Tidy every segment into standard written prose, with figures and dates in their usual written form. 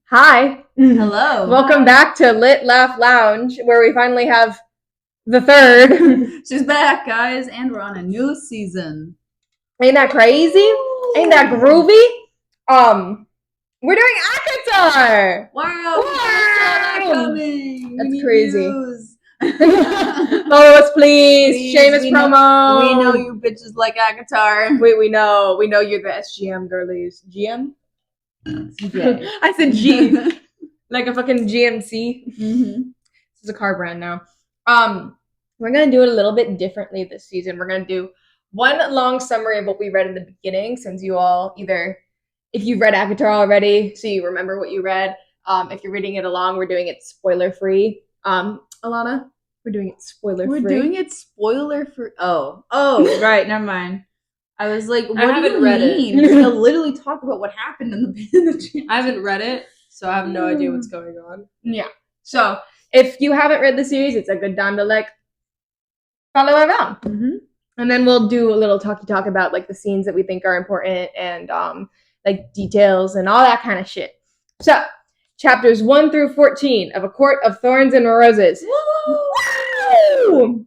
Hi. Hello. Welcome back to Lit Laugh Lounge, where we finally have the third. She's back, guys, and we're on a new season. Ain't that crazy? Ain't that groovy? We're doing ACOTAR! Wow, we saw that coming. That's we need crazy. views. Follow us, please. Shameless promo. We know you bitches like ACOTAR. We know you're the SGM girlies. GM? I said G. Like a fucking GMC. Mm-hmm. This is a car brand now. We're gonna do it a little bit differently this season. We're gonna do one long summary of what we read in the beginning, since you all either, if you've read ACOTAR already, so you remember what you read. If you're reading it along, we're doing it spoiler free. Alana, we're doing it spoiler free. We're doing it spoiler free. Oh, right. Never mind. I was like, what do you mean? We're gonna literally talk about what happened in the I haven't read it, so I have no idea what's going on. Yeah. So if you haven't read the series, it's a good time to follow around. Mm-hmm. And then we'll do a little talk about the scenes that we think are important and details and all that kind of shit. So chapters 1 through 14 of A Court of Thorns and Roses. Woo!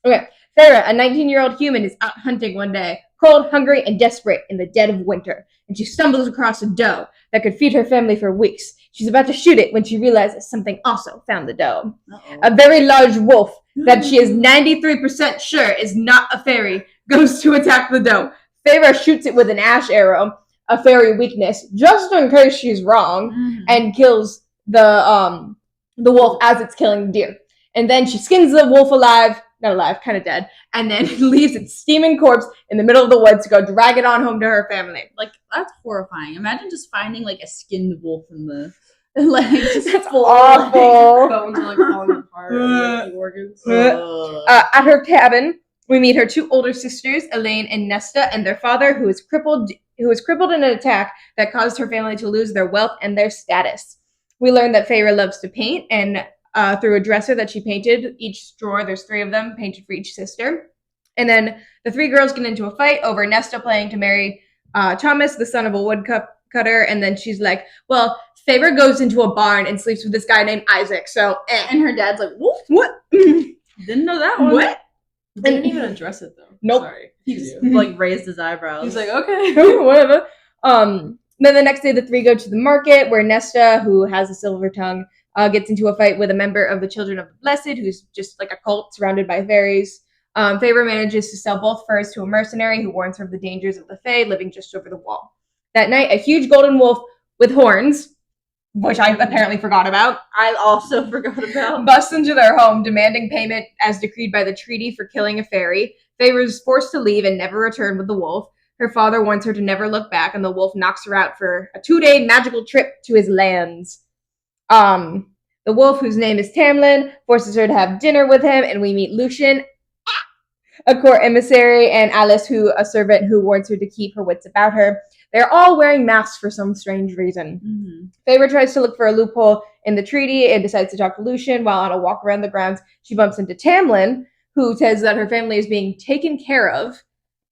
Okay. Farah, a 19-year-old human, is out hunting one day, cold, hungry, and desperate in the dead of winter, and she stumbles across a doe that could feed her family for weeks. She's about to shoot it when she realizes something also found the doe. Uh-oh. A very large wolf that she is 93% sure is not a fairy goes to attack the doe. Farah shoots it with an ash arrow, a fairy weakness, just in case she's wrong, and kills the wolf as it's killing the deer. And then she skins the wolf alive, not alive, kind of dead, and then leaves its steaming corpse in the middle of the woods to go drag it on home to her family. That's horrifying. Imagine just finding a skinned wolf in the just that's awful. Bones are falling apart. The organs. At her cabin, we meet her two older sisters, Elaine and Nesta, and their father, who was crippled in an attack that caused her family to lose their wealth and their status. We learn that Farah loves to paint, and through a dresser that she painted, each drawer, there's 3 of them, painted for each sister. And then the 3 girls get into a fight over Nesta planning to marry Thomas, the son of a woodcutter, and then she's like, well, Farah goes into a barn and sleeps with this guy named Isaac, so And her dad's like, what? Didn't know that one. What? Didn't even address it though. Nope. Sorry. He just raised his eyebrows. He's like, okay. Whatever. Then the next day, the 3 go to the market, where Nesta, who has a silver tongue, gets into a fight with a member of the Children of the Blessed, who's just like a cult surrounded by fairies. Farah manages to sell both furs to a mercenary who warns her of the dangers of the Fae living just over the wall. That night, a huge golden wolf with horns, which I apparently forgot about, I also forgot about, busts into their home, demanding payment as decreed by the treaty for killing a fairy. Farah is forced to leave and never return with the wolf. Her father wants her to never look back, and the wolf knocks her out for a 2-day magical trip to his lands. The wolf, whose name is Tamlin, forces her to have dinner with him, and we meet Lucian, a court emissary, and Alice, a servant who warns her to keep her wits about her. They're all wearing masks for some strange reason. Mm-hmm. Farah tries to look for a loophole in the treaty and decides to talk to Lucian. While on a walk around the grounds, she bumps into Tamlin, who says that her family is being taken care of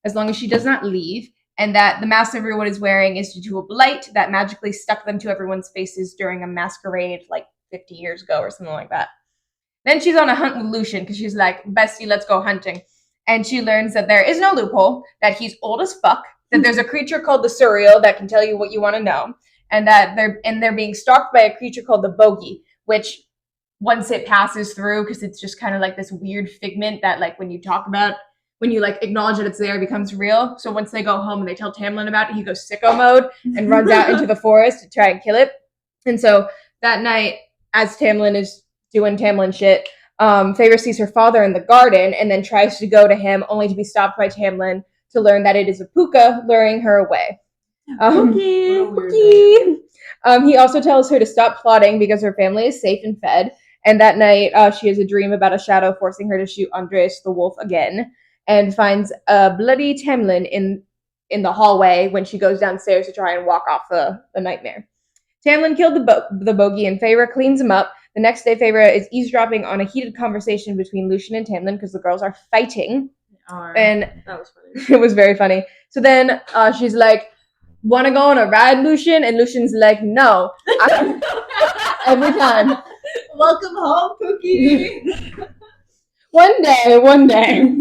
as long as she does not leave, and that the mask everyone is wearing is due to a blight that magically stuck them to everyone's faces during a masquerade 50 years ago or something like that. Then she's on a hunt with Lucian because she's like, bestie, let's go hunting. And she learns that there is no loophole, that he's old as fuck, that there's a creature called the Surreal that can tell you what you want to know, and that they're being stalked by a creature called the Bogey, which once it passes through, because it's just kind of like this weird figment that when you talk about, when you acknowledge that it's there, it becomes real. So once they go home and they tell Tamlin about it, he goes sicko mode and runs out into the forest to try and kill it. And so that night, as Tamlin is doing Tamlin shit, Farah sees her father in the garden and then tries to go to him, only to be stopped by Tamlin to learn that it is a puka luring her away. He also tells her to stop plotting because her family is safe and fed. And that night, she has a dream about a shadow forcing her to shoot Andres the wolf again, and finds a bloody Tamlin in the hallway when she goes downstairs to try and walk off the nightmare. Tamlin killed the Bogey, and Farah cleans him up. The next day, Farah is eavesdropping on a heated conversation between Lucian and Tamlin because the girls are fighting. And that was funny. It was very funny. So then she's like, want to go on a ride, Lucian? And Lucian's like, no. every time. Welcome home, Cookie. One day.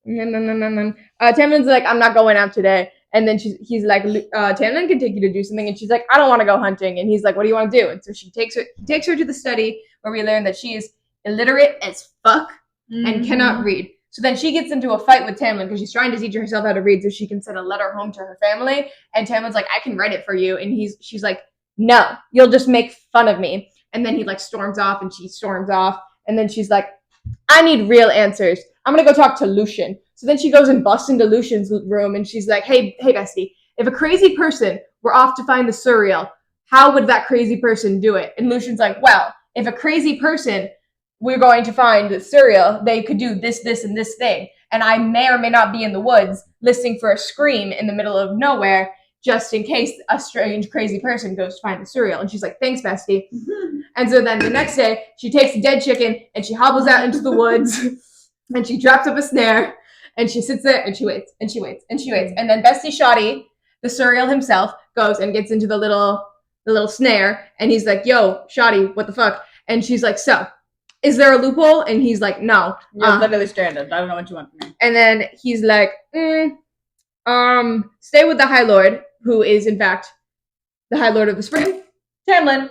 Tamlin's like, I'm not going out today. And then he's like, Tamlin can take you to do something. And she's like, I don't want to go hunting. And he's like, what do you want to do? And so he takes her to the study where we learn that she is illiterate as fuck and cannot read. So then she gets into a fight with Tamlin because she's trying to teach herself how to read so she can send a letter home to her family. And Tamlin's like, I can write it for you. And she's like, no, you'll just make fun of me. And then he like storms off and she storms off. And then she's like, I need real answers. I'm going to go talk to Lucian. So then she goes and busts into Lucian's room and she's like, hey, bestie, if a crazy person were off to find the Suriel, how would that crazy person do it? And Lucian's like, well, if a crazy person we're going to find the Suriel, they could do this, this, and this thing. And I may or may not be in the woods listening for a scream in the middle of nowhere just in case a strange, crazy person goes to find the Suriel. And she's like, thanks, bestie. And so then the next day, she takes a dead chicken and she hobbles out into the woods and she drops up a snare and she sits there and she waits and she waits and she waits. And then Bestie Shoddy, the Suriel himself, goes and gets into the little snare and he's like, yo, Shoddy, what the fuck? And she's like, so, is there a loophole? And he's like, no. You're literally stranded. I don't know what you want from me. And then he's like, stay with the High Lord, who is in fact the High Lord of the Spring. Tamlin,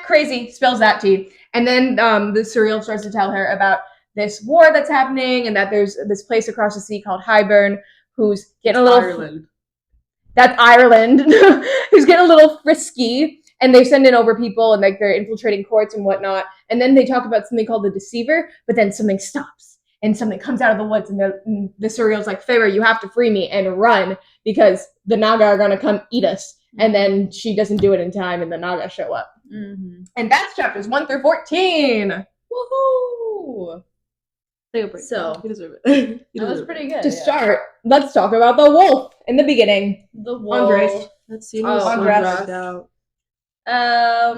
crazy, spills that tea. And then the Suriel starts to tell her about this war that's happening and that there's this place across the sea called Highburn who's getting a little... Ireland. That's Ireland. Who's getting a little frisky. And they send in over people and like they're infiltrating courts and whatnot. And then they talk about something called the Deceiver, but then something stops and something comes out of the woods and the Suriel's like, Feyre, you have to free me and run because the Naga are going to come eat us. And then she doesn't do it in time and the Naga show up. Mm-hmm. And that's chapters 1 through 14. Woohoo! Take a break. So, you deserve it. that was pretty good. To start, let's talk about the wolf in the beginning. The wolf. Andres. That scene was so Andres. dragged out. I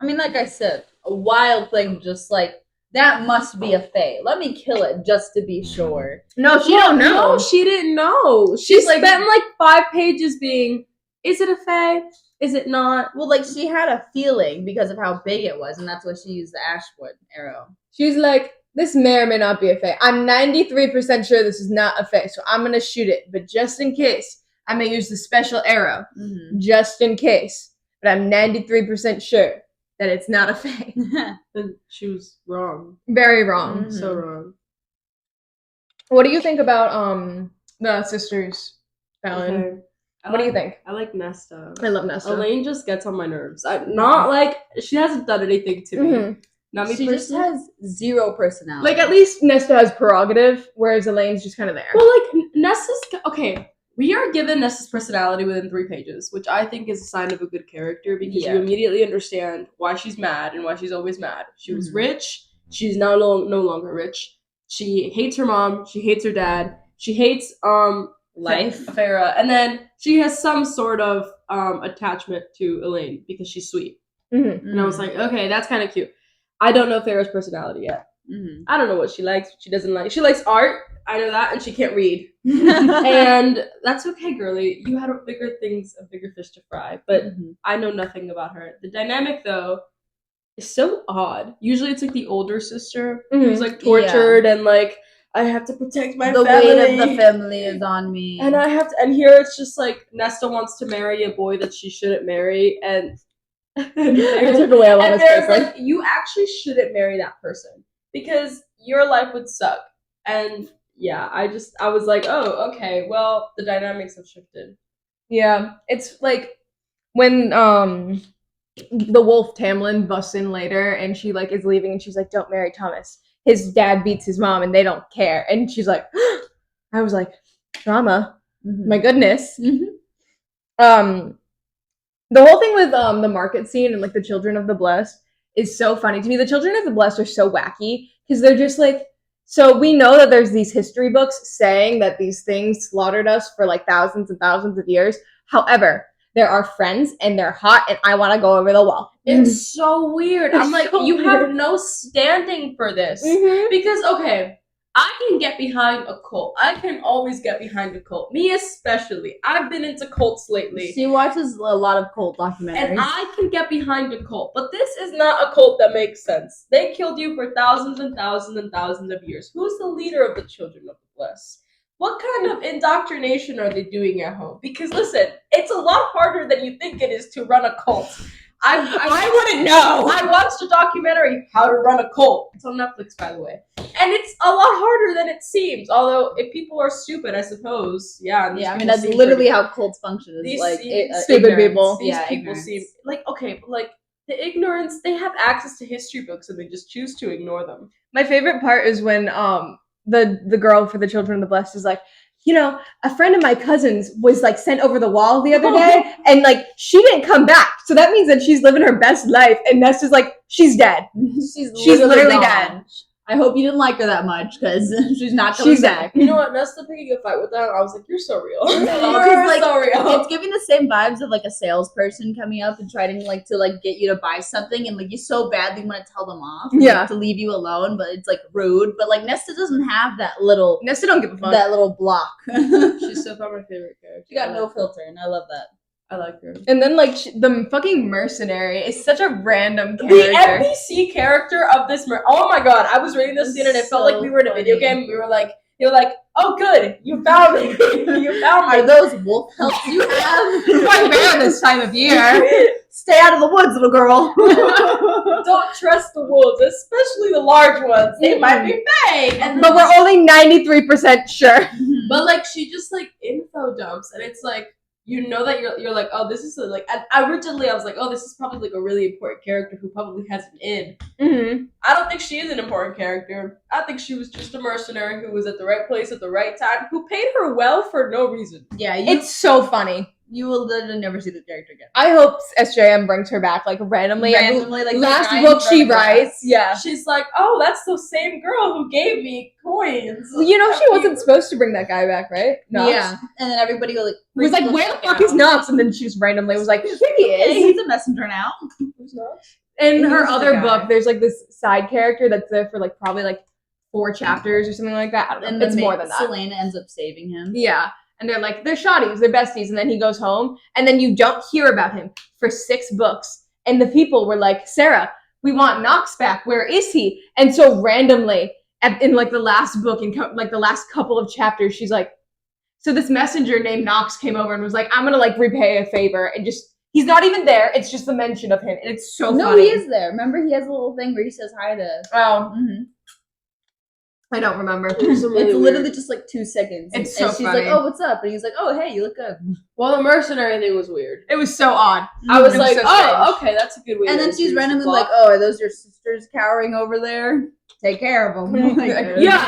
mean, like I said, a wild thing just like, that must be a fae. Let me kill it just to be sure. No, she don't know. No, she didn't know. She She's like- spent like 5 pages being, is it a fae? Is it not? Well, like, she had a feeling because of how big it was, and that's why she used the Ashwood arrow. She's like, this may or may not be a fae. I'm 93% sure this is not a fae, so I'm going to shoot it. But just in case, I'm going to use the special arrow. Mm-hmm. Just in case. But I'm 93% sure that it's not a fae. Then she was wrong. Very wrong. Mhm. So wrong. What do you think about the sisters, Fallon? Okay. What do you think? I like Nesta. I love Nesta. Elaine just gets on my nerves. Not like she hasn't done anything to me. Mhm. Not me She just personally. has zero personality. Like, at least Nesta has prerogative, whereas Elaine's just kind of there. Well, like Nesta's okay. We are given Nesta's personality within 3 pages, which I think is a sign of a good character because Yeah. you immediately understand why she's mad and why she's always mad. She was Mhm. rich. She's now no longer rich. She hates her mom. She hates her dad. She hates life. Feyre, and then she has some sort of attachment to Elaine because she's sweet. Mm-hmm. And I was like, okay, that's kind of cute. I don't know Feyre's personality yet. Mm-hmm. I don't know what she likes, what she doesn't like. She likes art. I know that, and she can't read. And that's okay, girly. You had bigger fish to fry. But I know nothing about her. The dynamic, though, is so odd. Usually it's like the older sister who's like tortured and like, I have to protect my the family. weight of the family is on me. And I have to, and here it's just like Nesta wants to marry a boy that she shouldn't marry, and It took away a lot and of there's space. like, you actually shouldn't marry that person because your life would suck. And yeah, I was like, oh, okay, well, the dynamics have shifted. Yeah, it's like when the wolf Tamlin busts in later and she like is leaving and she's like, don't marry Thomas. His dad beats his mom and they don't care. And she's like, I was like, drama. My goodness. Mm-hmm. The whole thing with the market scene and like the Children of the Blessed is so funny to me. The Children of the Blessed are so wacky because they're just like, so we know that there's these history books saying that these things slaughtered us for like thousands and thousands of years. However, they're our friends and they're hot and I want to go over the wall. It's so weird. I'm It's like, so you weird. have no standing for this. Because, okay, I can get behind a cult. I can always get behind a cult. Me especially. I've been into cults lately. She watches a lot of cult documentaries. And I can get behind a cult. But this is not a cult that makes sense. They killed you for thousands and thousands and thousands of years. Who's the leader of the Children of the Blessed? What kind of indoctrination are they doing at home? Because listen, it's a lot harder than you think it is to run a cult. I wouldn't know. I watched a documentary, How to Run a Cult. It's on Netflix, by the way. And it's a lot harder than it seems. Although, if people are stupid, I suppose. Yeah, I mean, that's literally how cults function. Is like stupid people. These people seem like, okay, but like, the ignorance, they have access to history books and they just choose to ignore them. My favorite part is when the girl for the Children of the Blessed is like, you know, a friend of my cousin's was like sent over the wall the other day, and like she didn't come back. So that means that she's living her best life. And Nesta's like, she's dead. She's literally dead. I hope you didn't like her that much because she's not coming back. You know what? Nesta picking a fight with that, I was like, you're so real. You're like, so real. It's giving the same vibes of like a salesperson coming up and trying to get you to buy something, and like you so badly want to tell them off, to leave you alone, but it's like rude. But like Nesta doesn't have that little. Nesta don't give a fuck. That little block. She's so far my favorite character. She got no filter, and I love that. I like her. And then, like, the fucking mercenary is such a random character. The NPC character of this oh my god, I was reading this scene and it felt like we were in a video game. We were like, you're like, oh good, you found me. You found me. Are those wolf pelts you have? Quite rare this time of year. Stay out of the woods, little girl. Don't trust the wolves, especially the large ones. They might be fake. But we're only 93% sure. But, like, she just, like, info dumps and it's like, you know that you're like, oh, this is like, originally I was like, oh, this is probably like a really important character who probably has an in. Mm-hmm. I don't think she is an important character. I think she was just a mercenary who was at the right place at the right time, who paid her well for no reason. Yeah, it's so funny. You will literally never see the character again. I hope SJM brings her back, like, randomly. Like, last book she writes. Yeah. She's like, oh, that's the same girl who gave me coins. You know, she wasn't supposed to bring that guy back, right? Knox. Yeah. And then everybody was like, where the fuck is Knox? And then she just randomly was like, here he is. He's a messenger now. Who's Knox? In her other book, there's, like, this side character that's there for, like, probably, like, 4 chapters or something like that. I don't know. And it's more than that. Selena ends up saving him. Yeah. And they're like, they're shotties, they're besties. And then he goes home. And then you don't hear about him for 6 books. And the people were like, Sarah, we want Knox back. Where is he? And so randomly, in like the last book, in like the last couple of chapters, she's like, so this messenger named Knox came over and was like, I'm going to like repay a favor. And just, he's not even there. It's just the mention of him. And it's so funny. No, he is there. Remember, he has a little thing where he says hi to. Oh. Mm-hmm. I don't remember. It's literally just like 2 seconds. It's so she's funny. like, oh, what's up? And he's like, oh, hey, you look good. Well, the mercenary thing was weird. It was so odd. I was like, oh, okay, that's a good way. And then she's randomly like, oh, are those your sisters cowering over there? Take care of them. Yeah,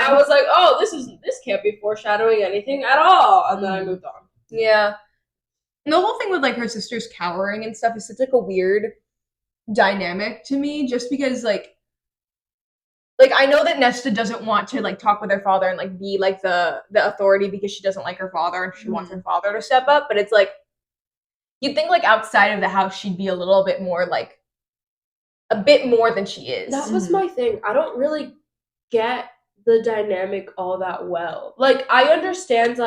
I was like, oh, this can't be foreshadowing anything at all. And then I moved on. Yeah. And the whole thing with like her sisters cowering and stuff is such like a weird dynamic to me, just because like I know that Nesta doesn't want to like talk with her father and like be like the authority because she doesn't like her father and she wants her father to step up, but it's like you'd think like outside of the house she'd be a little bit more like a bit more than she is. That was my thing. I don't really get the dynamic all that well. Like I understand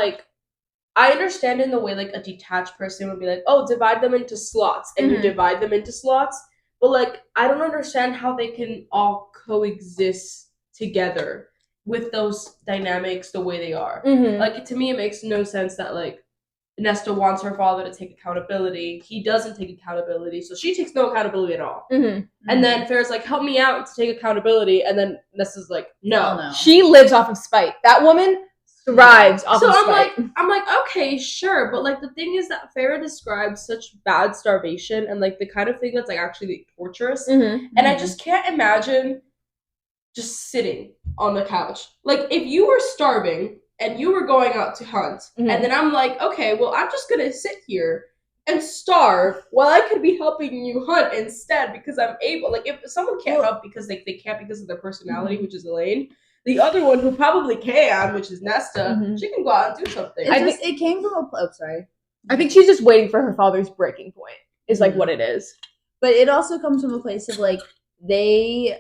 in the way like a detached person would be like, oh, divide them into slots, and you divide them into slots. But, like, I don't understand how they can all coexist together with those dynamics the way they are. Like, to me, it makes no sense that, like, Nesta wants her father to take accountability. He doesn't take accountability, so she takes no accountability at all. And then Farrah's like, help me out to take accountability, and then Nesta's like, no. She lives off of spite. That woman thrives off of spite. I'm like, okay, sure, but like the thing is that Farrah describes such bad starvation and like the kind of thing that's like actually like, torturous, and I just can't imagine just sitting on the couch. Like if you were starving and you were going out to hunt, and then I'm like, okay, well I'm just gonna sit here and starve while I could be helping you hunt instead because I'm able. Like if someone can't help because they can't because of their personality, which is Elaine. The other one who probably can, which is Nesta, she can go out and do something. It came from sorry. I think she's just waiting for her father's breaking point, is like what it is. But it also comes from a place of like, they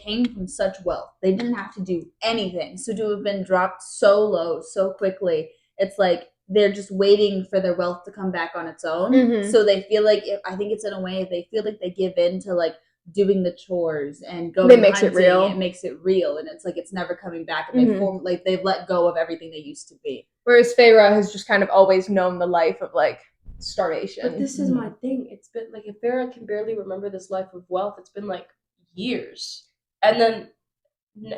came from such wealth. They didn't have to do anything. So to have been dropped so low so quickly, it's like they're just waiting for their wealth to come back on its own. Mhm. So they feel like I think it's in a way they feel like they give in to like doing the chores and going It makes it hunting. real. It makes it real, and it's like it's never coming back. And Mhm. they've let go of everything they used to be. Whereas Feyre has just kind of always known the life of like starvation. But this is my thing. It's been like if Farrah can barely remember this life of wealth, it's been like years. And then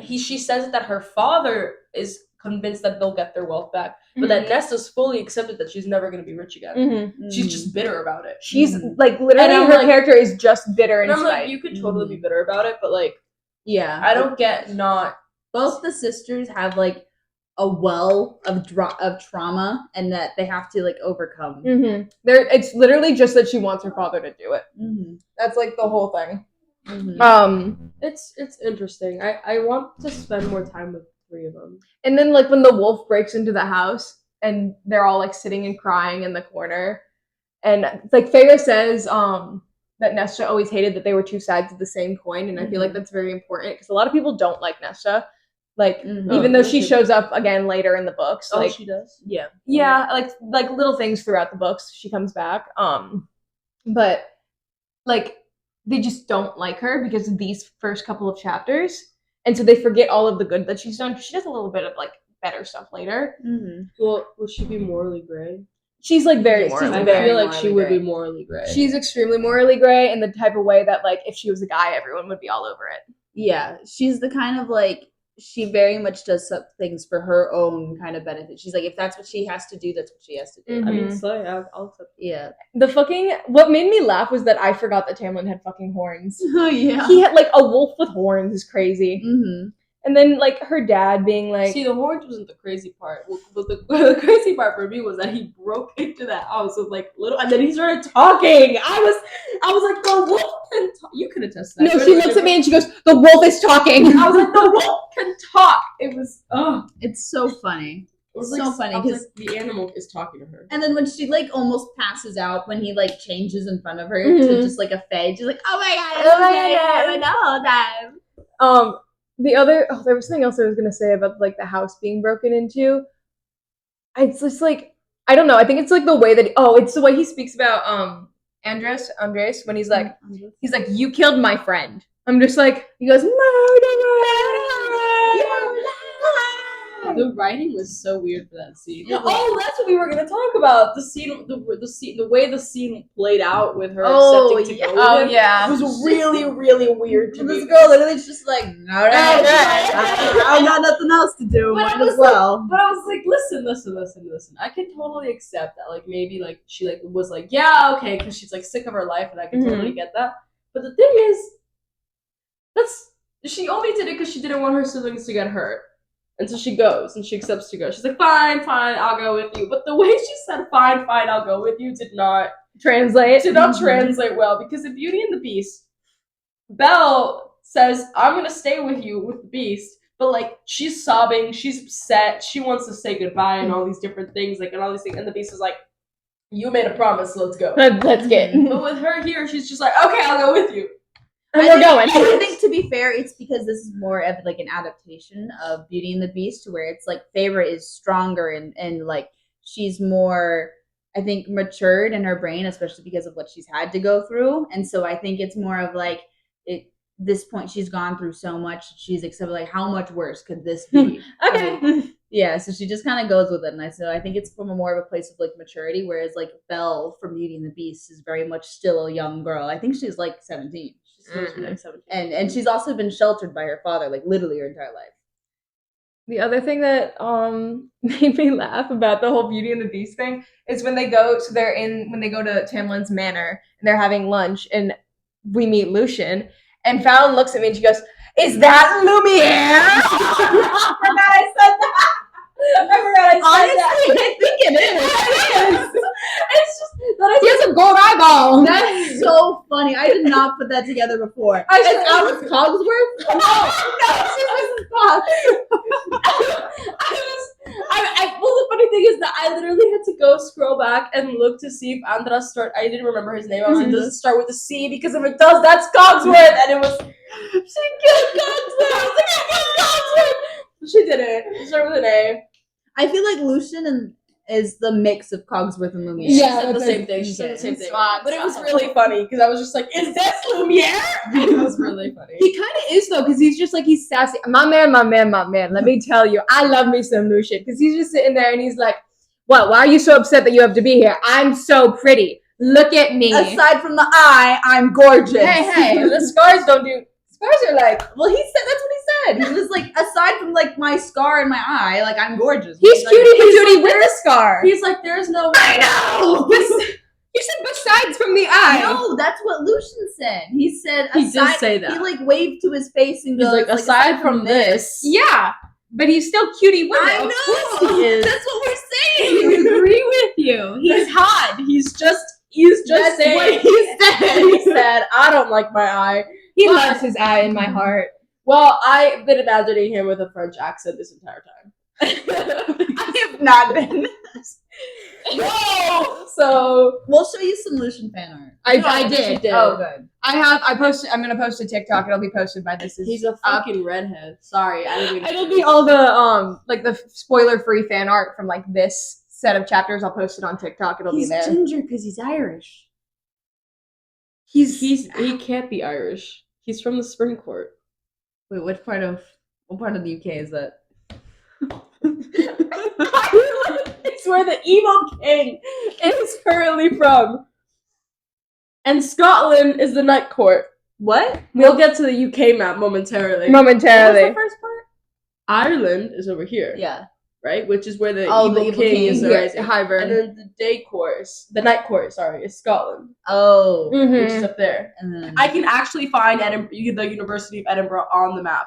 she says that her father is convinced that they'll get their wealth back, but that Nesta's fully accepted that she's never going to be rich again. Mm-hmm. She's just bitter about it. She's like literally her character is just bitter and I'm spite. like, you could totally be bitter about it, but like, yeah, I don't get not. Both the sisters have like a well of trauma, and that they have to like overcome. Mm-hmm. It's literally just that she wants her father to do it. Mm-hmm. That's like the whole thing. Mm-hmm. It's interesting. I want to spend more time with three of them. And then like when the wolf breaks into the house and they're all like sitting and crying in the corner, and like Feyre says that Nesta always hated that they were two sides of the same coin, and I feel like that's very important because a lot of people don't like Nesta. Like even though she shows up again later in the books, like she does. Yeah, like little things throughout the books she comes back. But like they just don't like her because of these first couple of chapters, and so they forget all of the good that she's done. She does a little bit of like better stuff later. Well, will she be morally gray? She's like very morally I gray. feel like she would be morally gray. She's extremely morally gray in the type of way that like if she was a guy, everyone would be all over it. Yeah, she's the kind of like she very much does some things for her own kind of benefit. She's like, if that's what she has to do, that's what she has to do. I mean, slay. I'll accept it. Yeah. What made me laugh was that I forgot that Tamlin had fucking horns. Oh yeah. He had like a wolf with horns is crazy. Mm-hmm. And then like her dad being like, see, the horns wasn't the crazy part. But the crazy part for me was that he broke into that house with like little, and then he started talking. I was like, the wolf can talk. You could attest to that. no, she looks at me and she goes, the wolf is talking. I was like, the wolf can talk. It was it's so funny. It was so like, funny because like, the animal is talking to her. And then when she like almost passes out when he like changes in front of her to just like a fade, she's like, oh my god, the whole time. There was something else I was gonna say about like the house being broken into. It's just like I don't know. I think it's like the way that it's the way he speaks about Andres when he's like you killed my friend. I'm just like he goes The writing was so weird for that scene. Like, that's what we were gonna talk about. The scene, the way the scene played out with her accepting to go with him. Yeah. It was really, really weird to me. This girl literally is just like, all right, I got nothing else to do. Might as well. But I was like, listen. I can totally accept that. Like maybe like she like was like, yeah, okay, because she's like sick of her life, and I can totally get that. But the thing is, she only did it because she didn't want her siblings to get hurt. And so she goes, and she accepts to go. She's like, fine, I'll go with you. But the way she said, fine, I'll go with you, did not translate well. Because in Beauty and the Beast, Belle says, I'm going to stay with you, with the Beast. But, like, she's sobbing, she's upset, she wants to say goodbye and all these different things, like, and all these things. And the Beast is like, you made a promise, so let's go. Let's get. But with her here, she's just like, okay, I'll go with you. I think to be fair, it's because this is more of like an adaptation of Beauty and the Beast, where it's like Feyre is stronger and like she's more, I think, matured in her brain, especially because of what she's had to go through. And so I think it's more of like this point she's gone through so much, she's accepted like how much worse could this be? Okay. Yeah, so she just kind of goes with it, and I think it's from a more of a place of like maturity, whereas like Belle from Beauty and the Beast is very much still a young girl. I think she's like 17. And she's also been sheltered by her father, like literally her entire life. The other thing that made me laugh about the whole Beauty and the Beast thing is when they go to Tamlin's manor and they're having lunch and we meet Lucien and Fallon looks at me and she goes, "Is that Lumiere?" I forgot I said that. Honestly, I think it is. It's just that he has a gold eyeball. That's so funny. I did not put that together before. It's Alice Cogsworth? No, she's Mrs. Cox. Well, the funny thing is that I literally had to go scroll back and look to see if Andras I didn't remember his name. I was like, does it start with a C? Because if it does, that's Cogsworth. And it was, she killed Cogsworth. I was like, she killed Cogsworth. She didn't. It started with an A. I feel like Lucian is the mix of Cogsworth and Lumiere. She said the same thing. She said the same thing. But it was really funny because I was just like, is this Lumiere? It was really funny. He kind of is though, because he's just like, he's sassy. My man. Let me tell you, I love me some Lucian, because he's just sitting there and he's like, what? Why are you so upset that you have to be here? I'm so pretty. Look at me. Aside from the eye, I'm gorgeous. Hey, the scars don't do. Scars are like, Well, he said that's what he said. He was like, aside from like my scar in my eye, like I'm gorgeous. he's like, cutie patootie with a scar. He's like, there's no way. I know. You said besides from the eye. No, that's what Lucian said. He said He aside, did say that. He like waved to his face and He's goes, like, aside from this. Yeah, but he's still cutie with I it. know. He is. That's what we're I saying. agree with you. He's hot. He's just That's saying. what he said. He said, I don't like my eye. He But- loves his eye in my heart. Well, I've been imagining him with a French accent this entire time. I have not been. Whoa! So We'll show you some Lucian fan art. I did. Oh, good. I posted. I'm gonna post a TikTok. It'll be posted by this. he's a fucking redhead. Sorry, I didn't mean to It'll say be it. all the like the spoiler-free fan art from like this set of chapters. I'll post it on TikTok. It'll be there. ginger because he's Irish. He can't be Irish. He's from the Spring Court. Wait, what part of the UK is that? It's where the evil king is currently from. And Scotland is the Night Court. What? We'll get to the UK map momentarily. What was Momentarily. the first part? Ireland is over here, Yeah. right? Which is where the Oh, the evil evil king king. is Yeah, rising. Highburn. And then the Night Court, is Scotland, Oh. which is up there. And then I can actually find the University of Edinburgh on the map.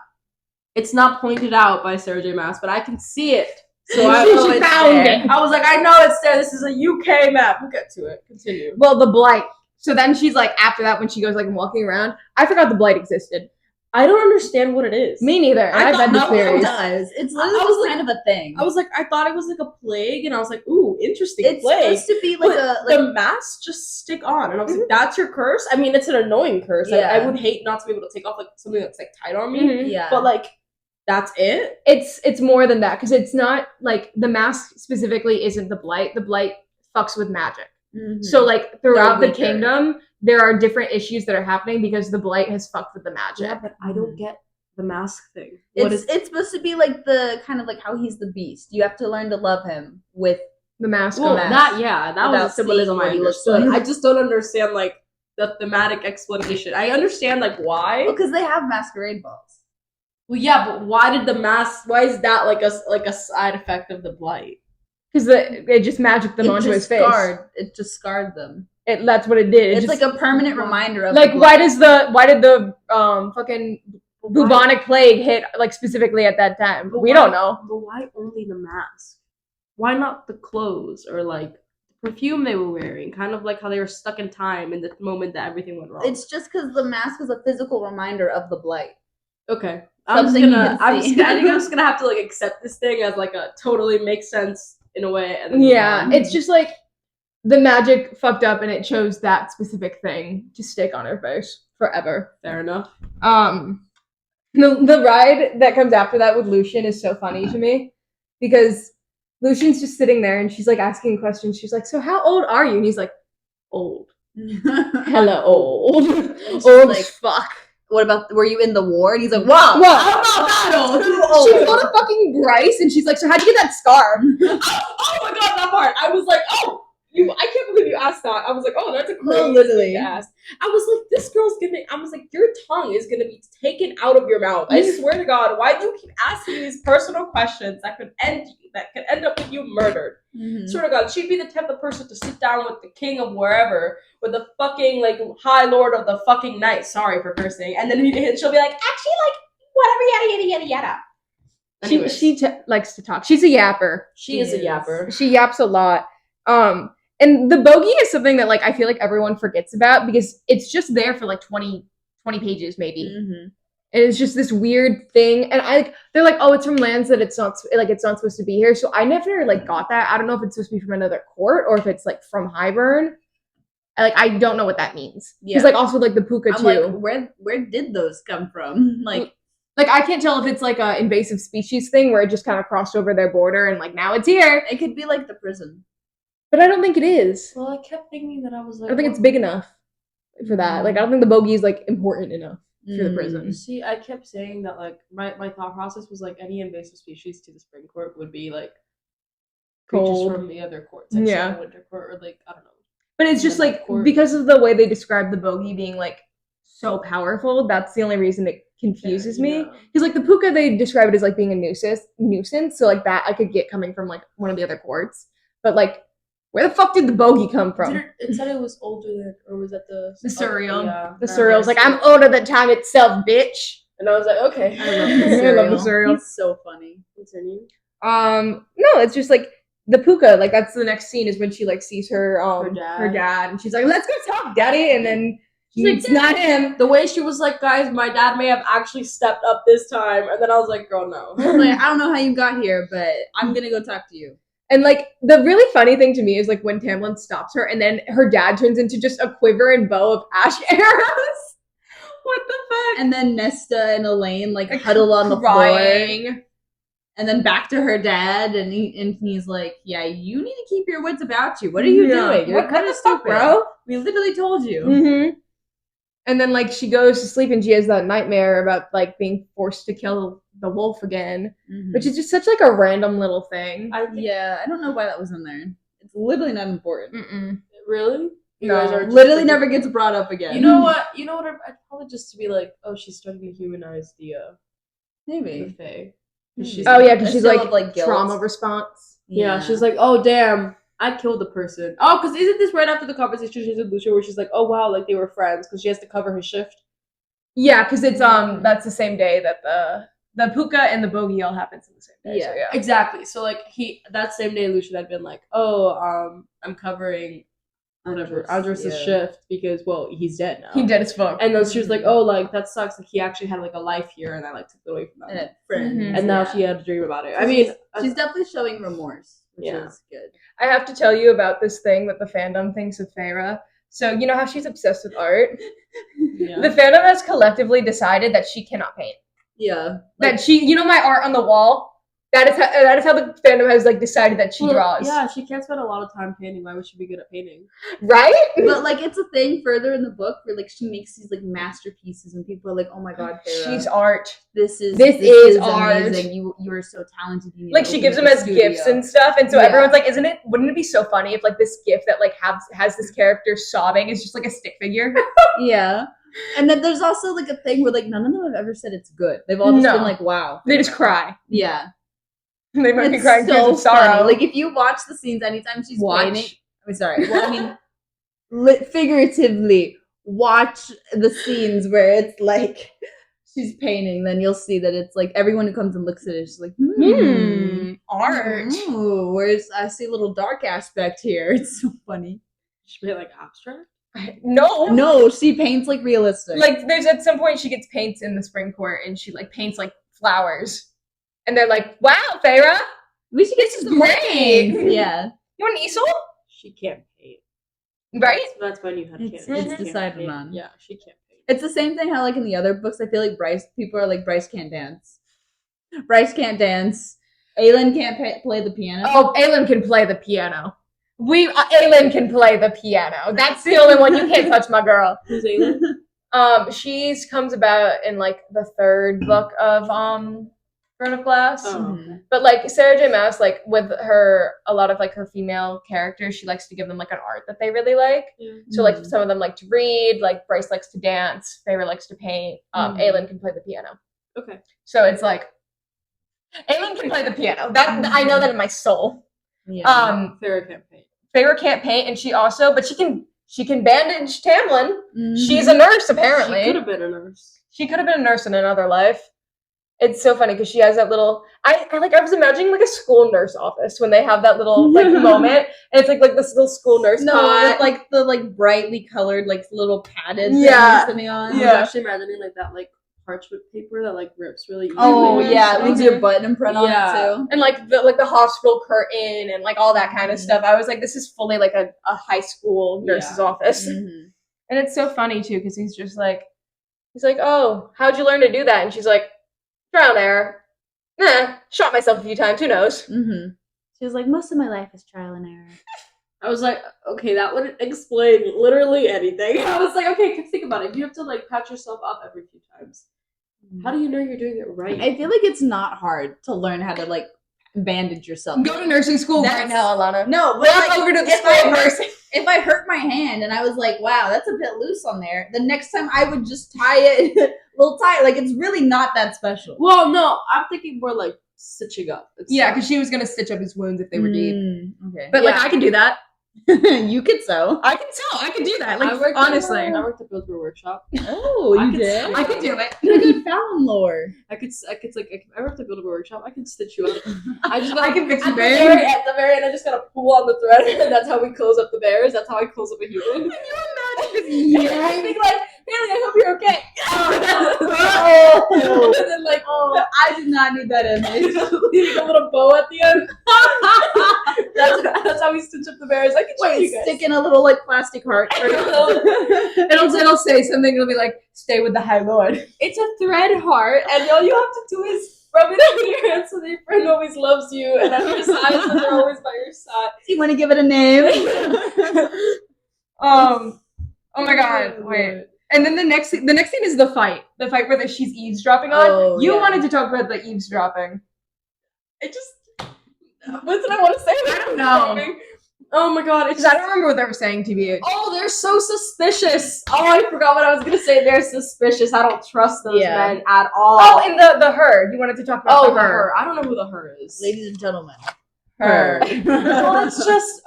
It's not pointed out by Sarah J. Maas, but I can see it. So I know She it's found there. it. I was like, I know it's there. This is a UK map. We'll get to it. Continue. Well, the blight. So then she's like, after that, when she goes like walking around, I forgot the blight existed. I don't understand what it is. Me neither. And I I've thought read the that was series. does. It's I literally was like- kind of a thing. I was like, I thought it was like a plague, and I was like, ooh, interesting It's plague. supposed to be like But a the masks just stick on, and I was like, "That's your curse." I mean, it's an annoying curse. Yeah. I would hate not to be able to take off like something that's like tight on me, Mhm. yeah. but like that's it. It's more than that because it's not like the mask specifically isn't the blight. The blight fucks with magic. Mhm. So like throughout the weaker. kingdom, there are different issues that are happening because the blight has fucked with the magic. Yeah, but I don't get the mask thing. What it's is? it's supposed to be like the kind of like how he's the beast. You have to learn to love him with The mask. Well, mask. that was Without a symbolism seeing I what he looks understood. like. I just don't understand like the thematic explanation. I understand like why. because they have masquerade balls. Well, yeah, but why did the mask? Why is that like a side effect of the blight? Because it just magicked them It onto just his face. It just scarred them. That's what it did. It It's just, like a permanent reminder of like the why blight. did the fucking bubonic plague hit like specifically at that time? But We why- don't know. But why only the mask? Why not the clothes or like the perfume they were wearing? Kind of like how they were stuck in time in the moment that everything went wrong. It's just because the mask is a physical reminder of the blight. okay. Something you can I see. think I'm just gonna have to like accept this thing as like a totally makes sense in a way. And then move Yeah, on. it's just like the magic fucked up and it chose that specific thing to stick on her face forever. fair enough. The ride that comes after that with Lucian is so funny to me because Lucian's just sitting there and she's like asking questions. She's like, "So how old are you?" And he's like, "Old, hella old, just old like- as fuck." What about, were you in the war? And he's like, wow. Well, I'm not that old. Too She old. called a fucking Bryce and she's like, "So how'd you get that scar?" Oh my god, that part! I was like, oh, I can't believe you asked that. I was like, oh, that's a crazy literally. thing to ask. I was like, this girl's I was like, your tongue is gonna be taken out of your mouth. I swear to God, why do you keep asking these personal questions that could end up with you murdered? Mhm. Swear to God, she'd be the type of person to sit down with the king of wherever, with the fucking like high lord of the fucking night. Sorry for cursing, and then she'll be like, actually, like whatever, yada yada yada yada. Anyways, She likes to talk. She's a yapper. she is a yapper. She yaps a lot. And the bogey is something that like I feel like everyone forgets about because it's just there for like 20 pages maybe. Mhm. And it's just this weird thing, and they're like, oh, it's from lands that it's not supposed to be here. So I never like got that. I don't know if it's supposed to be from another court or if it's like from Highburn. I don't know what that means. Because like also like the puka I'm too. like, where did those come from? Like I can't tell if it's like a invasive species thing where it just kind of crossed over their border and like now it's here. it could be like the prison. But I don't think it is. Well, I kept thinking that I was like, I don't think it's big enough for that. Like I don't think the bogey is like important enough for the prison. See, I kept saying that like my thought process was like any invasive species to the spring court would be like creatures Cold. from the other courts, like Yeah. winter court or like I don't know. But it's just like because of the way they describe the bogey being like so powerful, that's the only reason it confuses me. Because like the puka, they describe it as like being a nuisance. So like that I could get coming from like one of the other courts. But like where the fuck did the bogey come from? It said it was older than, or was that the surreal? Yeah, the surreal's like, I'm older than time itself, bitch. And I was like, okay. I love the cereal. I love the cereal. He's so funny. What's her name? No, it's just like the puka. Like that's the next scene is when she like sees her dad, and she's like, let's go talk, daddy, and then it's not him. The way she was like, guys, my dad may have actually stepped up this time, and then I was like, girl, no. Like, I don't know how you got here, but I'm gonna go talk to you. And like the really funny thing to me is like when Tamlin stops her, and then her dad turns into just a quiver and bow of ash arrows. What the fuck? And then Nesta and Elaine like huddle on the floor. And then back to her dad, and he's like, yeah, you need to keep your wits about you. What are you doing? You're kind of stupid, bro. We literally told you. Mm-hmm. And then like she goes to sleep and she has that nightmare about like being forced to kill the wolf again, which is just such like a random little thing. I don't know why that was in there. It's literally not important. Really? You No, guys are literally never gets brought up again. You know what? I'd probably just to be like, oh, she's starting to humanize the maybe. Fae. Because she's like guilt. trauma response. Yeah, she's like, oh damn, I killed the person. Oh, because isn't this right after the conversation she's with Lucia where she's like, oh wow, like they were friends because she has to cover her shift. Yeah, because it's that's the same day that the puka and the bogey all happens in the same day. Yeah, so, yeah. Exactly. So like that same day Lucia had been like, oh, I'm covering Andres' shift because he's dead now. He's dead as fuck. And then she was like, oh, like that sucks. Like he actually had like a life here, and I like took it away from that. And now she had a dream about it. So I mean, she's definitely showing remorse, which is good. I have to tell you about this thing that the fandom thinks of Feyre. So you know how she's obsessed with art? Yeah. The fandom has collectively decided that she cannot paint. Yeah. That she, my art on the wall. That is how the fandom has like decided that she draws. Yeah, she can't spend a lot of time painting. Why would she be good at painting? Right? But like it's a thing further in the book where like she makes these like masterpieces and people are like, oh my god, Feyre, she's art. This is art. Amazing. You are so talented. Like she gives them as gifts and stuff, and so everyone's like, wouldn't it be so funny if like this gift that like has this character sobbing is just like a stick figure? Yeah. And then there's also like a thing where like none of them have ever said it's good. They've all just been like, wow. They just cry. Yeah. They might be crying tears of sorrow. Funny. Like if you watch the scenes anytime she's painting. I'm sorry. Well, I mean, figuratively watch the scenes where it's like she's painting. Then you'll see that it's like everyone who comes and looks at it is like, art. Ooh, where's I see a little dark aspect here. It's so funny. She paint like abstract. No, she paints like realistic. Like there's at some point she gets paints in the spring court and she like paints like flowers. And they're like, wow, Feyre, we should get some great. Yeah. You want an easel? She can't paint. Right? That's when you had to It's decided on. Yeah, she can't paint. It's the same thing how like in the other books, I feel like people are like, Bryce can't dance. Bryce can't dance. Aelin can't play the piano. Oh, Aelin can play the piano. Aelin can play the piano. That's the only one you can't touch, my girl. Who's Aelin? She comes about in like the third book of Throne of Glass. But like Sarah J Maas, like with a lot of like her female characters, she likes to give them like an art that they really like. So like some of them like to read, like Bryce likes to dance, Feyre likes to paint, Aelin can play the piano. Okay. So it's like Aelin can play the piano. That I know that in my soul. Yeah. Feyre can't paint. Feyre can't paint, and she can bandage Tamlin. She's a nurse apparently. She could have been a nurse. She could have been a nurse in another life. It's so funny because she has that little. I was imagining like a school nurse office when they have that little like moment, and it's like this little school nurse. With like the like brightly colored like little padded thing sitting on. I was actually imagining like that like parchment paper that like rips really easily. Oh Mhm. yeah, it leaves your Mhm. butt imprint on Yeah. it too. And like the hospital curtain and like all that kind of stuff. I was like, this is fully like a high school nurse's office. Mhm. And it's so funny too, because he's like, oh, how'd you learn to do that? And she's like, trial and error. Nah, shot myself a few times, who knows? Mhm. She was like, most of my life is trial and error. I was like, okay, that wouldn't explain literally anything. I was like, okay, think about it. You have to like pat yourself up every few times. How do you know you're doing it right? I feel like it's not hard to learn how to like bandage yourself. Go to nursing school right now, Alana. No, but Walk like, over to the if school I of hurt- nursing. if I hurt my hand and I was like, wow, that's a bit loose on there, the next time I would just tie it a little tight. Like, it's really not that special. Well, no, I'm thinking more like stitching up. Yeah, because she was gonna stitch up his wounds if they were deep. Okay. But like Yeah. I can do that. You could sew. I can sew. I can do that. Like I worked honestly. I worked at Build Workshop. Oh, I you could did? sew. I can do it. Look at Fallon lore. I worked at Build Workshop. I could stitch you up. I just I can fix at a the bear. very end, I just gotta pull on the thread, and that's how we close up the bears. That's how I close up a human. Yeah. I'd be like, Haley, I hope you're okay. Oh. And then like, I did not need that image. leaving a little bow at the end. that's how we stitch up the bears. I can show you Wait, guys. stick in a little like plastic heart. It'll say something. It'll be like, "Stay with the High Lord." It's a thread heart, and all you have to do is rub it on your hand so that your friend always loves you, and on your side so they're always by your side. Do you want to give it a name? Oh my God! Wait. And then the next scene is the fight where she's eavesdropping on. Oh, You yeah. wanted to talk about the eavesdropping. What did I want to say? I don't know. Oh my God! Because I don't remember what they were saying, TBH. Oh, they're so suspicious. Oh, I forgot what I was gonna say. They're suspicious. I don't trust those Yeah. men at all. Oh, and the her. You wanted to talk about oh, the her. her. I don't know who the her is. Ladies and gentlemen. Her. Well, it's just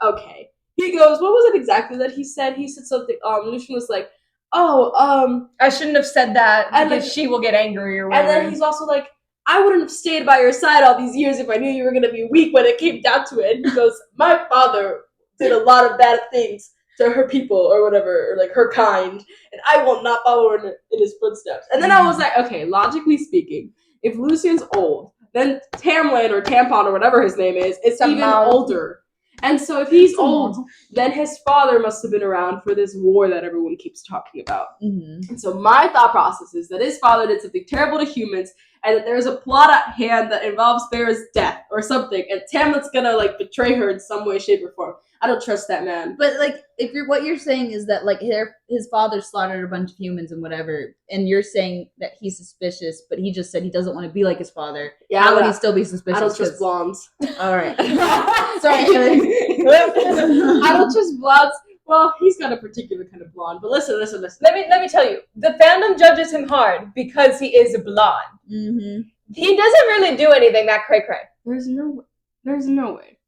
okay. He goes, what was it exactly that he said? He said something. Lucian was like, I shouldn't have said that And because then- she will get angry or and whatever. then he's also like, I wouldn't have stayed by your side all these years if I knew you were going to be weak when it came down to it. And he goes, my father did a lot of bad things to her people or whatever, or like her kind, and I will not follow in his footsteps. And then I was like, okay, logically speaking, if Lucian's old, then Tamlin or Tampon or whatever his name is even Tamlin. older. And so if he's old, then his father must have been around for this war that everyone keeps talking about. Mm-hmm. And so my thought process is that his father did something terrible to humans, and that there's a plot at hand that involves Farrah's death or something, and Tamlin's gonna like betray her in some way, shape, or form. I don't trust that man. But like, if what you're saying is that like his father slaughtered a bunch of humans and whatever, and you're saying that he's suspicious, but he just said he doesn't want to be like his father. Yeah, How would I- he still be suspicious? I don't trust 'Cause- blondes. All right. Sorry, I don't trust blondes. Well, he's got a particular kind of blonde, but listen. Let me tell you, the fandom judges him hard because he is blonde. Mm-hmm. He doesn't really do anything that cray cray. There's no way.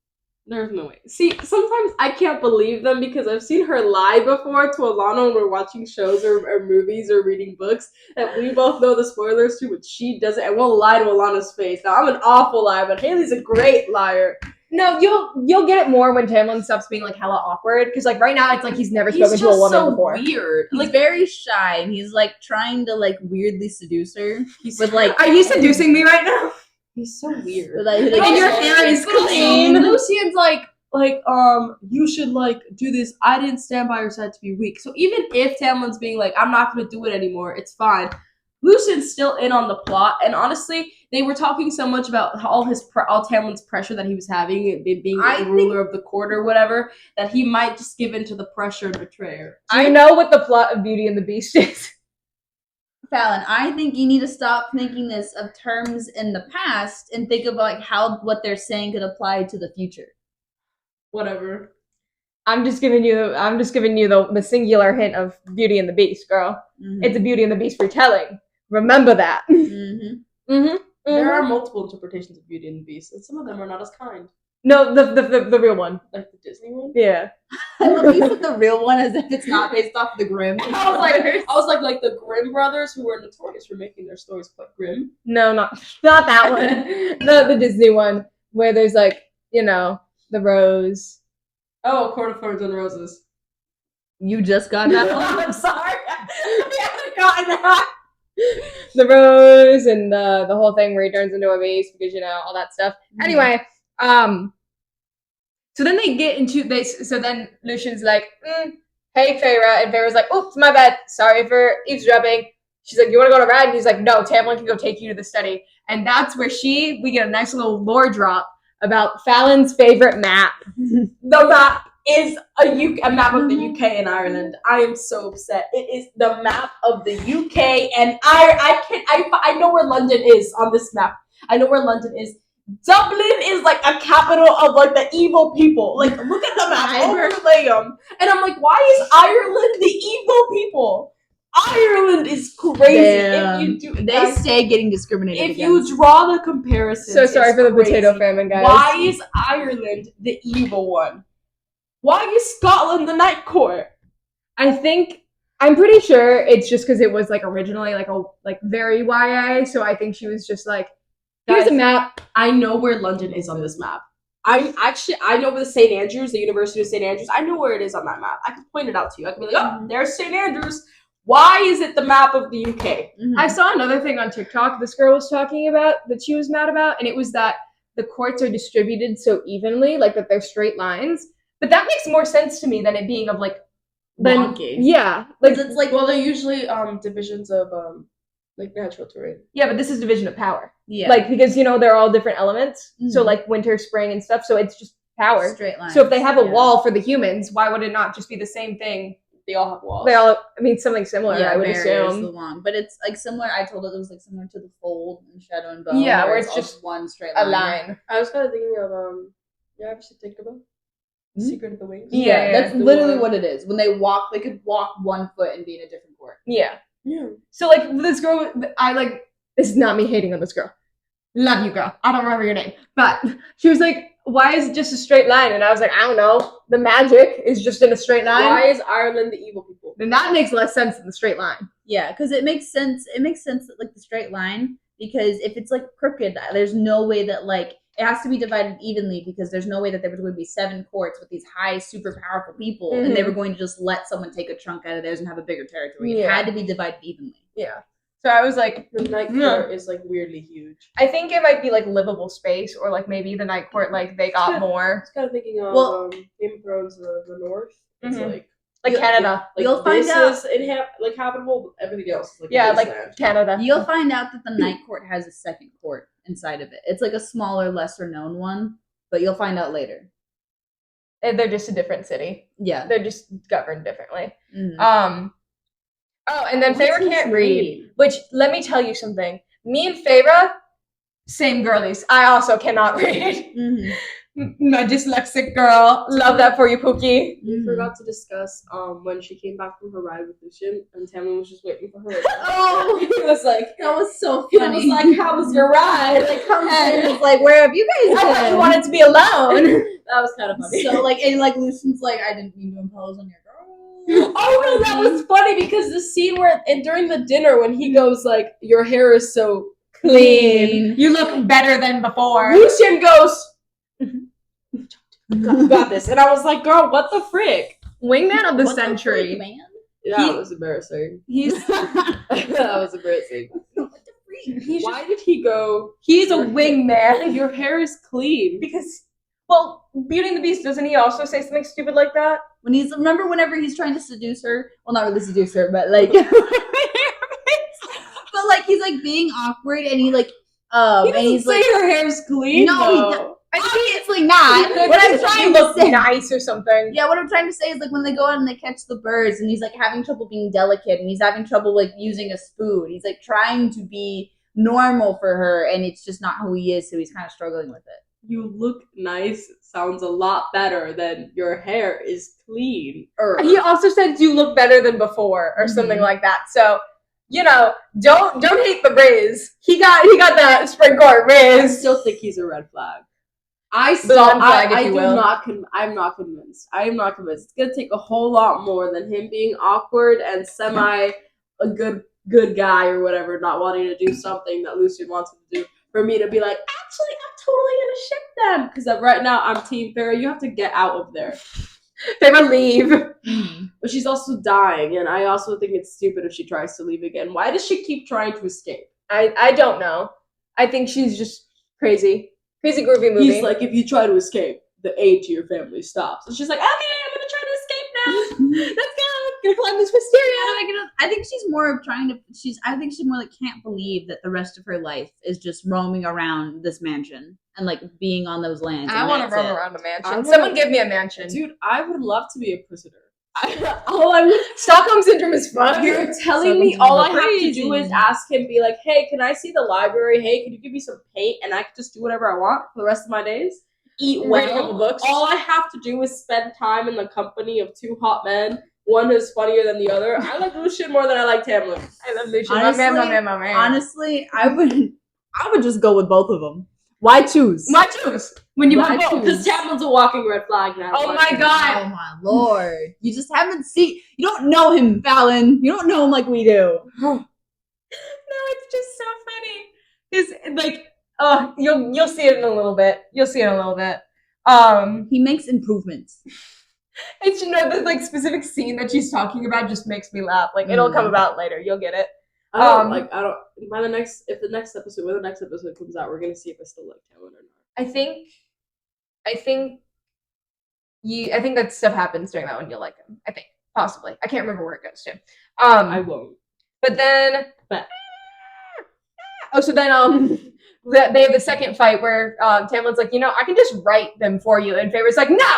See, sometimes I can't believe them because I've seen her lie before to Alana when we're watching shows or movies or reading books that we both know the spoilers to, but she doesn't, and we'll lie to Alana's face. Now, I'm an awful liar, but Haley's a great liar. No, you'll get it more when Tamlin stops being like hella awkward because like right now it's like he's never He's spoken to a just woman so before. weird. He's very shy, and he's like trying to like weirdly seduce her He's with like. Are you seducing me right now? He's so weird. With, like, And your hair is clean. Lucian's like, you should like do this. I didn't stand by your side to be weak. So even if Tamlin's being like, I'm not gonna do it anymore, it's fine. Lucian's still in on the plot, and honestly, they were talking so much about all Tamlin's pressure that he was having, being the ruler of the court or whatever, that he might just give in to the pressure and betray her. Do you know what the plot of Beauty and the Beast is? Fallon, I think you need to stop thinking this of terms in the past and think of like how what they're saying could apply to the future. Whatever. I'm just giving you the singular hint of Beauty and the Beast, girl. Mm-hmm. It's a Beauty and the Beast retelling. Remember that. Mm-hmm. Mm-hmm. There are multiple interpretations of Beauty and the Beast, and some of them are not as kind. No, the real one. Like the Disney one. Yeah. I love you said the real one as if it's not based off the Grimm. I was like the Grimm brothers, who were notorious for making their stories quite grim. No, not that one. the Disney one where there's like, the rose. Oh, Court of Thorns and Roses. You just got that one. I'm sorry. I haven't gotten that. the rose and the whole thing where he turns into a beast because all that stuff. Anyway, so then they get into this. So then Lucian's like, "Hey, Feyre," and Feyre's like, "Oops, my bad. Sorry for eavesdropping." She's like, "You want to go to Red?" And he's like, "No, Tamlin can go take you to the study." And that's where we get a nice little lore drop about Fallon's favorite map. The map is a map of the UK and Ireland. I am so upset. It is the map of the UK and I know where London is on this map. I know where London is. Dublin is like a capital of like the evil people. Like, look at the map, overlay them, and I'm like, why is Ireland the evil people? Ireland is crazy. Damn. If you do, They stay getting discriminated if against. you draw the comparison, So sorry for the potato famine, guys. Why is Ireland the evil one? Why is Scotland the Night Court? I'm pretty sure it's just because it was like originally like very YA. So I think she was just like, here's a map. I know where London is on this map. I know where the St. Andrews, the University of St. Andrews, I know where it is on that map. I can point it out to you. I can be like, oh, there's St. Andrews. Why is it the map of the UK? Mm-hmm. I saw another thing on TikTok this girl was talking about that she was mad about, and it was that the courts are distributed so evenly, like that they're straight lines. But that makes more sense to me than it being of like wonky. Yeah. Like it's like, well, they're usually divisions of like natural terrain. Yeah, but this is division of power. Yeah. Like because they're all different elements. Mm-hmm. So like winter, spring, and stuff. So it's just power. Straight lines. So if they have a wall for the humans, why would it not just be the same thing? They all have walls. Something similar, I would assume. The long. But it's like similar, I told it was like similar to the Fold and Shadow and Bone. Yeah, where it's just one straight line. A line. I was kind of thinking of, you ever seen Tinkerbell? Secret of the Wings? Yeah, that's literally what it is. When they walk, they could walk 1 foot and be in a different court. Yeah. Yeah. So like this girl, this is not me hating on this girl. Love you, girl. I don't remember your name. But she was like, why is it just a straight line? And I was like, I don't know. The magic is just in a straight line. Why is Ireland the evil people? Then that makes less sense than the straight line. Yeah, because it makes sense. It makes sense that like the straight line, because if it's like crooked, there's no way that like it has to be divided evenly, because there's no way that there was going to be 7 courts with these high, super powerful people, and they were going to just let someone take a chunk out of theirs and have a bigger territory. It had to be divided evenly. Yeah. So I was like, the Night Court is like weirdly huge. I think it might be like livable space, or like maybe the Night Court like they got more. I was kind of thinking of Game of Thrones, the North. It's like Canada. Like you'll find out is like habitable. Everything else is like like Canada. You'll find out that the Night Court has a second court inside of it. It's like a smaller, lesser known one, but you'll find out later. And they're just a different city. Yeah, they're just governed differently. Mm-hmm. Oh, and then Feyre can't read, which, let me tell you something. Me and Feyre, same girlies. I also cannot read. My dyslexic girl. Love that for you, Pookie. We forgot to discuss when she came back from her ride with Lucian, and Tamlin was just waiting for her. Oh, he was like, that was so funny. He was like, how was your ride? Like, comes in, it's like, where have you guys been? I thought you wanted to be alone. That was kind of funny. So, like, and like Lucian's like, I didn't mean to impose on your girl. Oh no, that was funny, because the scene during the dinner when he goes like, your hair is so clean. You look better than before. Lucian goes, got this. And I was like, girl, what the frick? Wingman of the century. The man? Yeah, that was embarrassing. That was embarrassing. Why did he go? He's a wingman. Your hair is clean. Because, well, Beauty and the Beast, doesn't he also say something stupid like that? Whenever he's trying to seduce her, well, not really seduce her, but like, but like he's like being awkward, and he like, and he's say like, her hair's clean. No, obviously not. What I'm trying to look nice or something. Yeah, what I'm trying to say is like when they go out and they catch the birds, and he's like having trouble being delicate, and he's having trouble like using a spoon. He's like trying to be normal for her, and it's just not who he is, so he's kind of struggling with it. You look nice sounds a lot better than your hair is clean. He also said you look better than before or something like that. So, don't hate the Riz. He got that spring court Riz. I still think he's a red flag. I'm not convinced. I am not convinced. It's gonna take a whole lot more than him being awkward and a good guy or whatever, not wanting to do something that Lucian wants him to do, for me to be like, actually, I'm totally gonna ship them. Because right now, I'm Team Feyre. You have to get out of there. Feyre, leave. But she's also dying, and I also think it's stupid if she tries to leave again. Why does she keep trying to escape? I don't know. I think she's just crazy. Crazy groovy movie. He's like, if you try to escape, the aid to your family stops. And she's like, okay, I'm gonna try to escape now. Let's go. I'm gonna climb this wisteria. I think she's more of trying to. I think she's more like can't believe that the rest of her life is just roaming around this mansion and like being on those lands. I want to roam around a mansion. Someone wanna- give me a mansion. Dude, I would love to be a prisoner. Stockholm syndrome is fun. You're telling me all I have to do is ask him, be like, hey, can I see the library? Hey, can you give me some paint? And I can just do whatever I want for the rest of my days? Eat Read a couple well. books. All I have to do is spend time in the company of two hot men. One is funnier than the other. I like Lucian more than I like Tamlin. I love Lucian. Honestly, my man. Honestly, I would just go with both of them. Why choose? Why choose? When you Why want both? Because Tamlin's a walking red flag now. Oh my god. Oh my lord! You just haven't seen. You don't know him, Fallon. You don't know him like we do. No, it's just so funny. It's like, you'll see it in a little bit. You'll see it in a little bit. He makes improvements. It's the like specific scene that she's talking about just makes me laugh. Like it'll come about later. You'll get it. I don't when the next episode comes out, we're gonna see if I still like Tamlin or not. I think that stuff happens during that one. You'll like him. I think possibly. I can't remember where it goes to. I won't. But then. So then they have the second fight where Tamlin's like, I can just write them for you, and Feyre's like, no,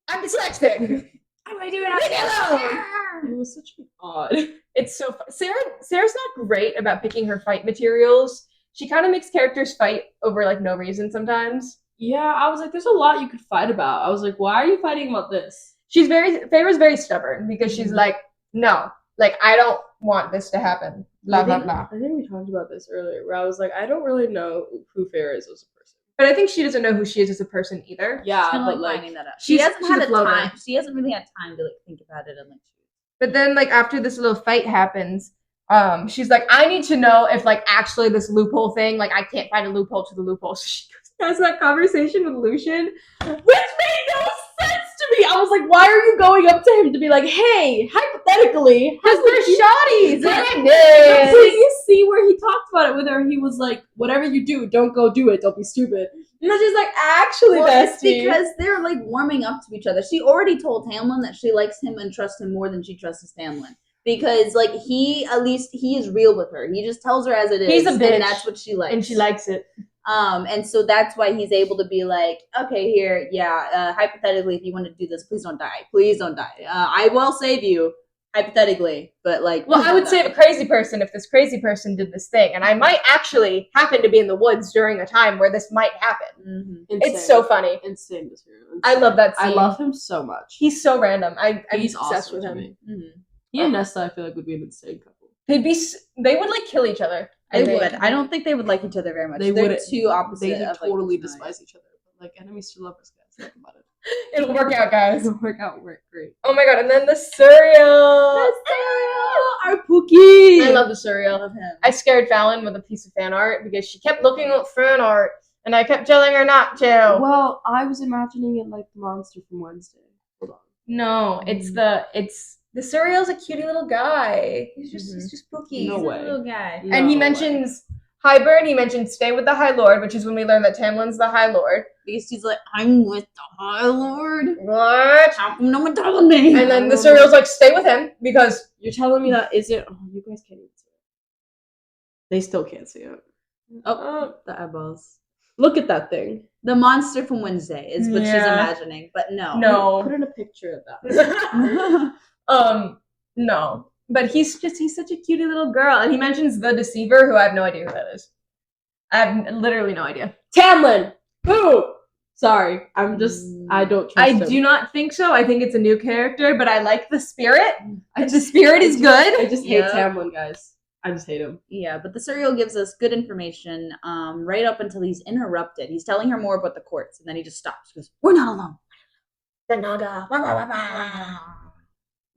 I'm dyslexic. I'm gonna do it. Leave me alone. It was such an odd. It's so fun. Sarah's not great about picking her fight materials. She kind of makes characters fight over like no reason sometimes. Yeah, I was like, there's a lot you could fight about. I was like, why are you fighting about this? Feyre's very stubborn because she's like, no, like I don't want this to happen. Blah blah blah. I think we talked about this earlier, where I was like, I don't really know who Feyre is as a person. But I think she doesn't know who she is as a person either. Yeah, but like finding that out. She's She hasn't had a floater. time. She hasn't really had time to like think about it and like. But then, like, after this little fight happens, she's like, I need to know if, like, actually this loophole thing, like, I can't find a loophole to the loophole. So she has that conversation with Lucian, which made no sense to me. I was like, why are you going up to him to be like, hey, hypothetically, because they're shawties. So you see where he talked about it with her. He was like, whatever you do, don't go do it. Don't be stupid. And then she's like, actually, It's bestie. because they're like warming up to each other. She already told Tamlin that she likes him and trusts him more than she trusts Tamlin. Because like he is real with her. He just tells her as it is. He's a bitch. And that's what she likes. And she likes it. And so that's why he's able to be like, okay, here, yeah, hypothetically, if you want to do this, please don't die. Please don't die. I will save you, hypothetically, but like... Well, I would save a crazy person if this crazy person did this thing, and I might actually happen to be in the woods during a time where this might happen. Mm-hmm. It's so funny. Insane material. I love that scene. I love him so much. He's so random. I'm He's obsessed awesome with to him. me. Mm-hmm. He and Nesta, I feel like, would be an insane couple. They would like kill each other. They would. I don't think they would like each other very much. They're too opposite. They of, totally like, despise each other. But, like, enemies to lovers, guys. Think about it. It'll work out, guys. It'll work out great. Oh my god, and then the cereal. Our Pookie. I love the cereal. I love him. I scared Fallon with a piece of fan art because she kept looking at fan art, and I kept telling her not to. Well, I was imagining it like the monster from Wednesday. Hold on. No, it's the cereal's a cutie little guy. He's just Pookie. No He's way. a little guy. No And he way. mentions Hybern, he mentions stay with the High Lord, which is when we learn that Tamlin's the High Lord. Because he's like, I'm with the High Lord. What? No one telling me. And then the cereal's like, stay with him, because You're telling me that isn't... Oh, you guys can't even see it. They still can't see it. Oh, the eyeballs. Look at that thing. The monster from Wednesday is what she's Yeah. imagining, but no. no. Put in a picture of that. No. But he's such a cutie little girl. And he mentions the Deceiver, who I have no idea who that is. I have literally no idea. Tamlin! Boo! Sorry. I don't trust him. I do not think so. I think it's a new character, but I like the spirit. The spirit is good. I just hate Yeah. Tamlin, guys. I just hate him. Yeah, but the serial gives us good information right up until he's interrupted. He's telling her more about the courts, and then he just stops. He goes, we're not alone. The Naga.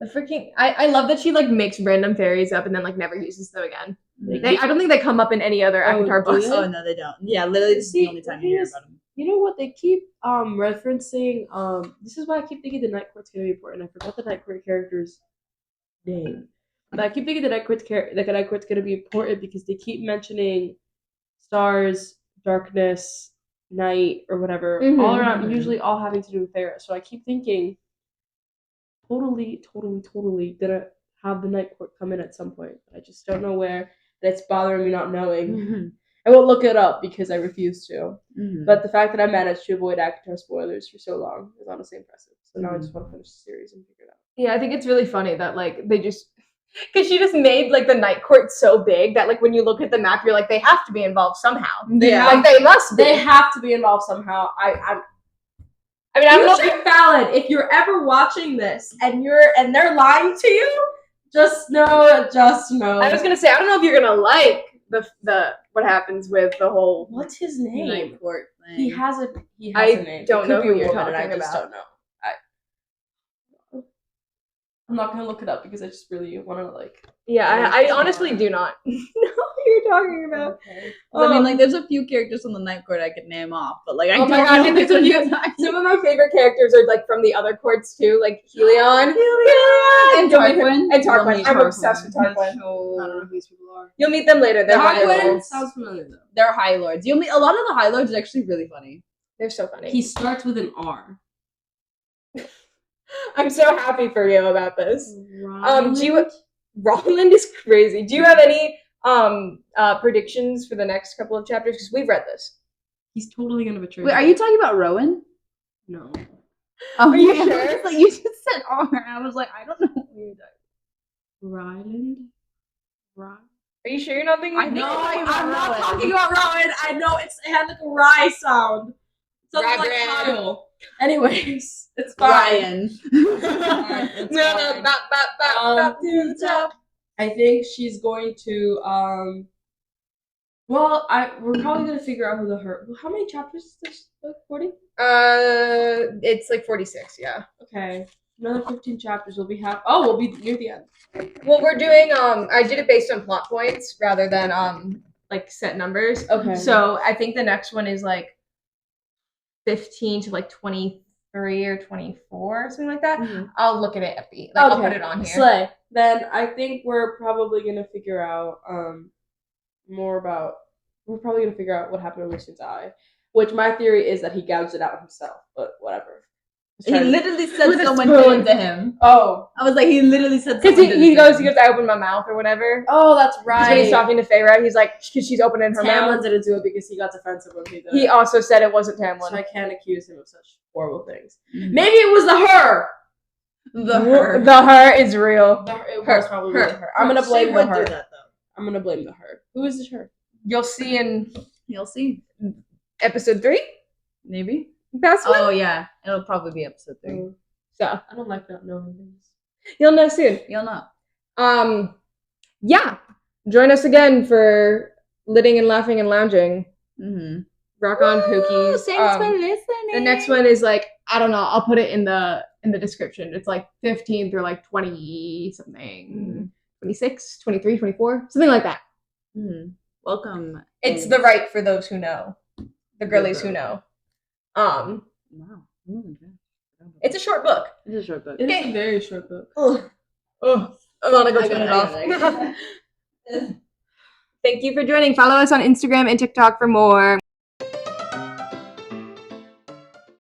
The freaking... I love that she, like, makes random fairies up and then, like, never uses them again. I don't think they come up in any other ACOTAR books. Oh, no, they don't. Yeah, literally, this is the only time you hear about him. You know what? They keep referencing. This is why I keep thinking the Night Court's gonna be important. I forgot the Night Court character's name, but I keep thinking the Night Court's gonna be important because they keep mentioning stars, darkness, night, or whatever, all around. Usually, all having to do with Farah. So I keep thinking, totally gonna have the Night Court come in at some point. I just don't know where. That's bothering me not knowing. I won't look it up because I refuse to. But the fact that I managed to avoid ACOTAR spoilers for so long is honestly impressive. So now I just want to finish the series and figure it out. Yeah, I think it's really funny that like they just because she just made like the Night Court so big that like when you look at the map, you're like they have to be involved somehow. Like they must be. They have to be involved somehow. I mean, I don't know. Future Fallon, if you're ever watching this and they're lying to you, just know. I was gonna say I don't know if you're gonna like the what happens with the whole. What's his name? Night Court thing. He has a I name. don't know It could who be a you're woman, talking I just about. don't know. I'm not gonna look it up because I just really want to like. Yeah, I honestly do not know who you're talking about. Okay. I mean, like, there's a few characters on the Night Court I could name off, but like, I Oh don't my god, know there's which a few. ones are- Some of my favorite characters are like from the other courts too, like Helion and Tarquin. And Tarquin. You'll meet I'm obsessed with Tarquin. Tarquin. I don't know who these people are. You'll meet them later. They're High Tarquin Lords. sounds familiar though. They're High Lords. You'll meet a lot of the High Lords are actually really funny. They're so funny. He starts with an R. I'm so happy for you about this. Ryland? Roland is crazy. Do you have any predictions for the next couple of chapters? Because we've read this. He's totally gonna betray. Wait, are you talking about Rowan? No. Oh, Are you yeah, sure? I was like, you just said R. I was like, I don't know what you're talking. Ryland? Are you sure you're not thinking? I think No, you're talking about I'm not Rowan. talking about Rowan. I know it had like a rye sound. Something like Ryan. Kyle. Anyways, it's fine. Ryan. It's fine. To the top. I think she's going to well, we're probably gonna figure out who the her. How many chapters is this book? 40? It's like 46. Yeah. Okay, another 15 chapters. We'll be near the end. Well, we're doing I did it based on plot points rather than like set numbers. Okay. So I think the next one is like 15 to like 23 or 24, something like that. Mhm. I'll look at it I'll put it on here. Slay. Then I think we're probably gonna figure out more about. We're probably gonna figure out what happened to Lucian's eye, which my theory is that he gouged it out himself. But whatever. He literally said With a someone spoon. did it to him. Oh. I was like, he literally said Because someone did he it to goes, him. I opened my mouth or whatever. Oh, that's Because when he's right. talking to Feyre, he's like, because she's opening her Tamlin mouth. didn't do it because he got defensive when he did He it. also said it wasn't So Tamlin. I can't accuse him of such horrible things. Mhm. Maybe it was the her. The her. The her is real. It Her. was probably Her. the her. I'm gonna She blame the went through her. that, though. I'm gonna blame the her. Who is the her? You'll see in You'll see. episode 3. Maybe. Possibly. Oh yeah, it'll probably be episode 3. So I don't like not knowing things. you'll know soon. You'll know. Yeah. Join us again for Litting and Laughing and Lounging. Mm-hmm. Rock on, Pookies. Thanks for listening. The next one is like, I don't know, I'll put it in the description. It's like 15 through like 20 something. 26, 23, 24, something like that. Mm-hmm. Welcome. It's the right for those who know. The girlies who know. Wow. It's a short book. It's a short book. It is a very short book. Oh, I want to go I turn it got off. Thank you for joining. Follow us on Instagram and TikTok for more.